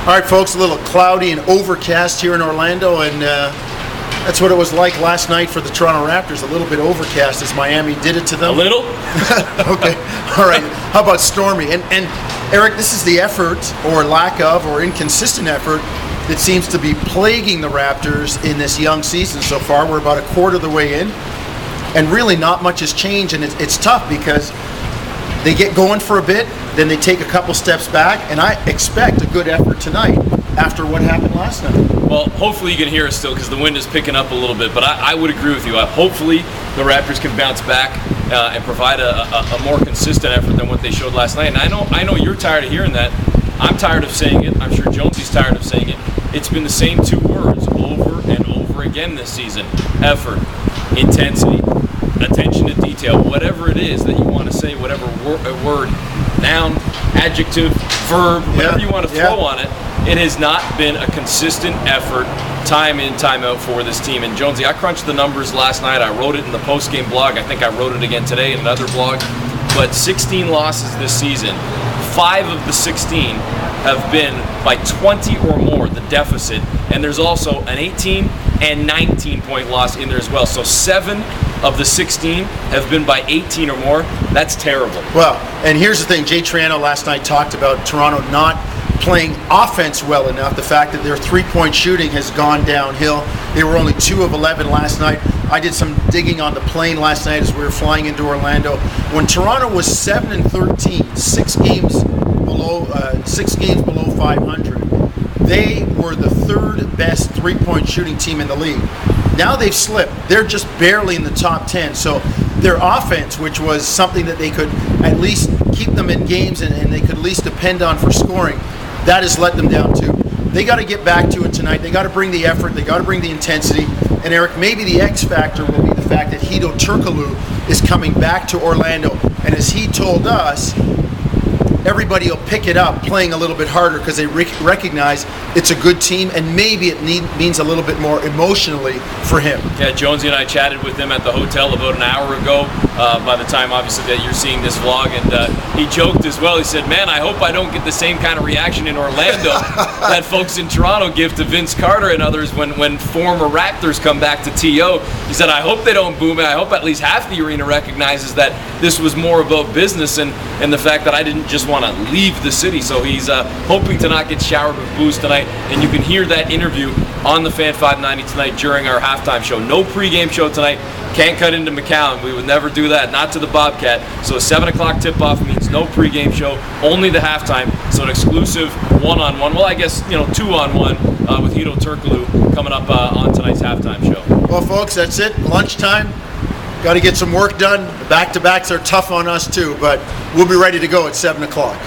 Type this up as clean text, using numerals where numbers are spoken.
All right, folks, a little cloudy and overcast here in Orlando, and that's what it was like last night for the Toronto Raptors. A little bit overcast as Miami did it to them. A little? Okay, all right. How about stormy? And Eric, this is the effort, or lack of, or inconsistent effort that seems to be plaguing the Raptors in this young season so far. We're about a quarter of the way in, and really not much has changed, and it's tough because they get going for a bit, then they take a couple steps back, and I expect a good effort tonight after what happened last night. Well, hopefully you can hear us still because the wind is picking up a little bit, but I would agree with you. Hopefully the Raptors can bounce back and provide a more consistent effort than what they showed last night. And I know you're tired of hearing that. I'm tired of saying it. I'm sure Jonesy's tired of saying it. It's been the same two words over and over again this season. Effort, intensity, attention to detail, whatever it is that you want to say, whatever word, noun, adjective, verb, whatever you want to throw on it, it has not been a consistent effort time in, time out for this team. And Jonesy, I crunched the numbers last night. I wrote it in the post-game blog. I think I wrote it again today in another blog. But 16 losses this season. 5 of the 16 have been by 20 or more, the deficit. And there's also an 18 and 19-point loss in there as well. So 7 of the 16 have been by 18 or more. That's terrible. Well, and here's the thing. Jay Triano last night talked about Toronto not playing offense well enough. The fact that their three-point shooting has gone downhill. They were only 2 of 11 last night. I did some digging on the plane last night as we were flying into Orlando. When Toronto was 7-13, 6 games below 500, they were the third best three-point shooting team in the league. Now they've slipped. They're just barely in the top 10. So their offense, which was something that they could at least keep them in games and they could at least depend on for scoring, that has let them down too. They got to get back to it tonight. They got to bring the effort. They got to bring the intensity. And Eric, maybe the X factor will be the fact that Hedo Turkoglu is coming back to Orlando. And as he told us, everybody will pick it up playing a little bit harder because they recognize it's a good team, and maybe it means a little bit more emotionally for him. Yeah, Jonesy and I chatted with him at the hotel about an hour ago, by the time obviously that you're seeing this vlog, and he joked as well. He said, man, I hope I don't get the same kind of reaction in Orlando that folks in Toronto give to Vince Carter and others when former Raptors come back to TO. He said, I hope they don't boo me. I hope at least half the arena recognizes that this was more about business and the fact that I didn't just want to leave the city. So he's hoping to not get showered with boos tonight, and you can hear that interview on the Fan 590 tonight during our halftime show. No pregame show tonight. Can't cut into McAllen. We would never do that, not to the Bobcat. So a 7 o'clock tip-off means no pregame show, only the halftime. So an exclusive one-on-one, well, I guess, two-on-one with Hedo Turkoglu coming up on tonight's halftime show. Well, folks, that's it. Lunchtime. Got to get some work done. The back-to-backs are tough on us too, but we'll be ready to go at 7 o'clock.